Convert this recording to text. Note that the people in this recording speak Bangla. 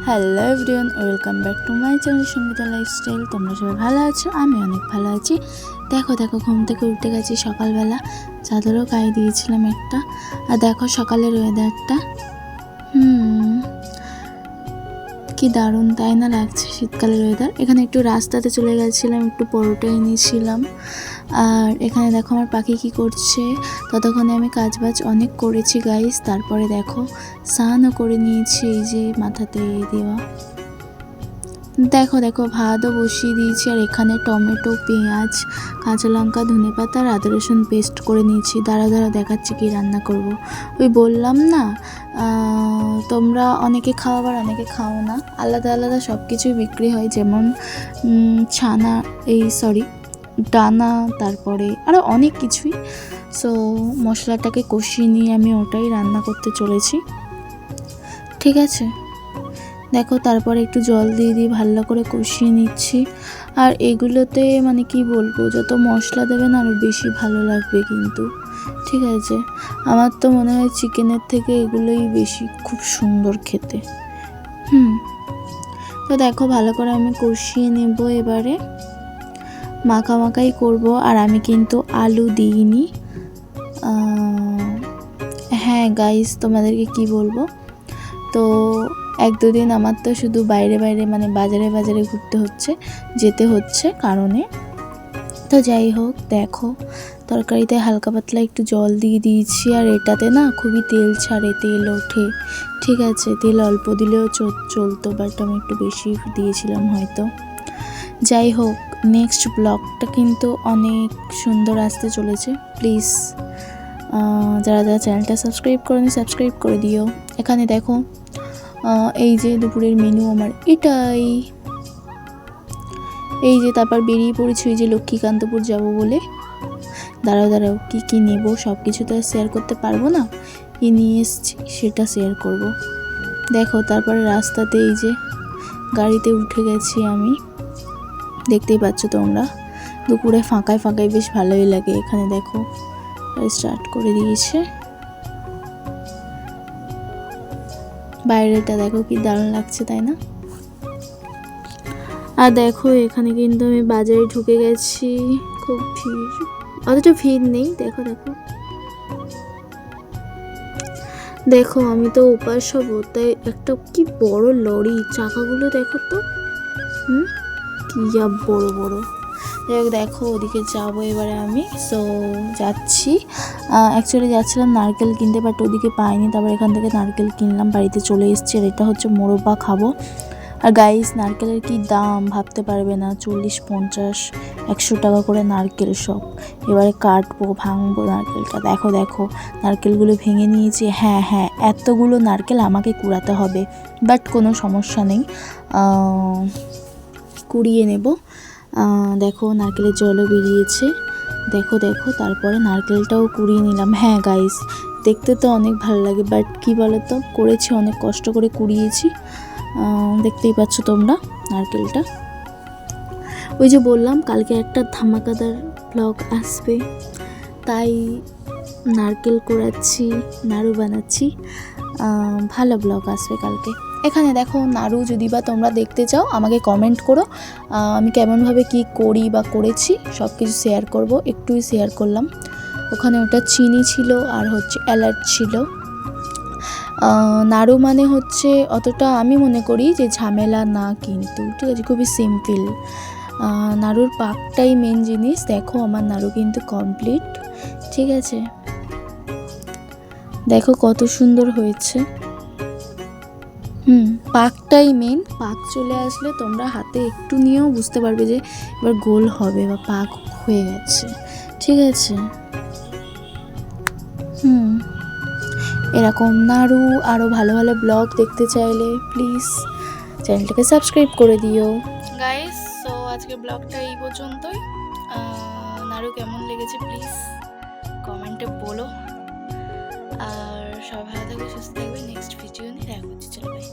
Hello everyone, welcome back to my channel Sangeeta lifestyle. তোমরা সবাই ভালো আছো? আমি অনেক ভালো আছি। দেখো ঘুম থেকে উঠে গেছি সকালবেলা, চাদরও গায়ে দিয়েছিলাম একটা। আর দেখো সকালের ওয়েদারটা, কি দারুণ তাই না লাগছে শীতকালের ওয়েদার। এখানে একটু রাস্তাতে চলে গেছিলাম, একটু পরোটা এনেছিলাম। আর এখানে দেখো আমার পাখি কি করছে। ততক্ষণে আমি কাজবাজ অনেক করেছি গাইস। তারপরে দেখো স্নানও করে নিয়েছি, এই যে মাথাতে দেওয়া। দেখো ভাতও বসিয়ে দিয়েছি। আর এখানে টমেটো, পেঁয়াজ, কাঁচা লঙ্কা, ধনেপাতা আর আদা রসুন পেস্ট করে নিয়েছি। দাঁড়া দেখাচ্ছি কি রান্না করব। ওই বললাম না, তোমরা অনেকে খাও আবার অনেকে খাও না, আলাদা আলাদা সব কিছুই বিক্রি হয়। যেমন ছানা, ডানা, তারপরে আরও অনেক কিছুই। সো মশলাটাকে কষিয়ে নিয়ে আমি ওটাই রান্না করতে চলেছি, ঠিক আছে। দেখো তারপরে একটু জল দিয়ে ভালো করে কষিয়ে নিচ্ছি। আর এগুলোতে মানে কি বলবো, যত মশলা দেবে না আরও বেশি ভালো লাগবে কিন্তু, ঠিক আছে। আমার তো মনে হয় চিকেনের থেকে এগুলোই বেশি খুব সুন্দর খেতে। তো দেখো ভালো করে আমি কষিয়ে নেব। এবারে মাখাই করব। আর আমি কিন্তু আলু দিইনি। হ্যাঁ গাইস, তোমাদেরকে কি বলবো, তো 1-2 দিন আমার তো শুধু বাইরে মানে বাজারে যেতে হচ্ছে কারণে। তো যাই হোক, দেখো তরকারিতে হালকা পাতলা একটু জল দিয়ে দিয়েছি। আর এটাতে না খুবই তেল ছাড়ে, তেল ওঠে, ঠিক আছে। তেল অল্প দিলেও চলতো, বাট আমি একটু বেশি দিয়েছিলাম হয়তো। যাই হোক, নেক্সট ব্লগটা কিন্তু অনেক সুন্দর আসতে চলেছে। প্লিজ যারা চ্যানেলটা সাবস্ক্রাইব করেনি সাবস্ক্রাইব করে দিও। এখানে দেখো এই যে দুপুরের মেনু আমার এটাই। এই যে তারপর বেরিয়ে পড়েছি ওই যে লক্ষ্মীকান্তপুর যাব বলে। দাঁড়াও কি নেব সব কিছু তো শেয়ার করতে পারবো না, কি নিয়ে এসেছি সেটা শেয়ার করব। দেখো তারপরে রাস্তাতে এই যে গাড়িতে উঠে গেছি আমি, দেখতেই পাচ্ছ তোমরা। দুপুরে ফাঁকায় বেশ ভালোই লাগে। এখানে দেখো স্টার্ট করে দিয়েছে। বাইরেটা দেখো কি দারুণ লাগছে তাই না। আর দেখো এখানে কিন্তু আমি বাজারে ঢুকে গেছি, খুব ভিড়, অতটা ভিড় নেই। দেখো আমি তো উপাস হব, তাই একটা কি বড় লরি, চাকাগুলো দেখো তো, কি বড়। দেখো ওদিকে যাবো এবারে আমি। সো যাচ্ছি, অ্যাকচুয়ালি যাচ্ছিলাম নারকেল কিনতে, বাট ওদিকে পাইনি। তারপর এখান থেকে নারকেল কিনলাম, বাড়িতে চলে এসেছি। আর এটা হচ্ছে মোরব্বা খাবো। আর গাইস নারকেলের কি দাম ভাবতে পারবে না, 40-50-100 টাকা করে নারকেল সব। এবারে কাটবো, ভাঙবো নারকেলটা। দেখো নারকেলগুলো ভেঙে নিয়েছি। হ্যাঁ এতগুলো নারকেল আমাকে কুড়াতে হবে, বাট কোনো সমস্যা নেই, কুড়িয়ে নেব। দেখো নারকেলের জলও বেরিয়েছে। দেখো তারপরে নারকেলটাও কুড়িয়ে নিলাম। হ্যাঁ গাইস, দেখতে তো অনেক ভালো লাগে, বাট কি বলতো, করেছি অনেক কষ্ট করে কুড়িয়েছি। দেখতেই পাচ্ছ তোমরা নারকেলটা। ওই যে বললাম কালকে একটা ধামাকাদার ব্লগ আসবে, তাই নারকেল কুড়াচ্ছি, নাড়ু বানাচ্ছি। ভালো ব্লগ আসবে কালকে। এখানে দেখো নাড়ু, যদি বা তোমরা দেখতে চাও আমাকে কমেন্ট করো, আমি কেমনভাবে কি করি বা করেছি সব কিছু শেয়ার করব। একটুই শেয়ার করলাম। ওখানে ওটা চিনি ছিল আর হচ্ছে এলাচ ছিল। নাড়ু মানে হচ্ছে অতটা আমি মনে করি যে ঝামেলা না, কিন্তু ঠিক আছে, খুবই সিম্পল। নাড়ুর পাকটাই মেন জিনিস। দেখো আমার নাড়ু কিন্তু কমপ্লিট, ঠিক আছে। দেখো কত সুন্দর হয়েছে। পাকটাই মেন। পাক চলে আসলে তোমরা হাতে একটু নিয়েও বুঝতে পারবে যে এবার গোল হবে বা পাক হয়ে গেছে, ঠিক আছে। এরকম নাড়ু আরও ভালো ব্লগ দেখতে চাইলে প্লিজ চ্যানেলটাকে সাবস্ক্রাইব করে দিও গাইস। সো আজকে ব্লগটা এই পর্যন্তই। নাড়ু কেমন লেগেছে প্লিজ কমেন্টে বলো। আর সবাই ভালো থাকবে, সুস্থ থাকবে। নেক্সট ভিডিও নিয়ে দেখা হচ্ছে, চলো বাই।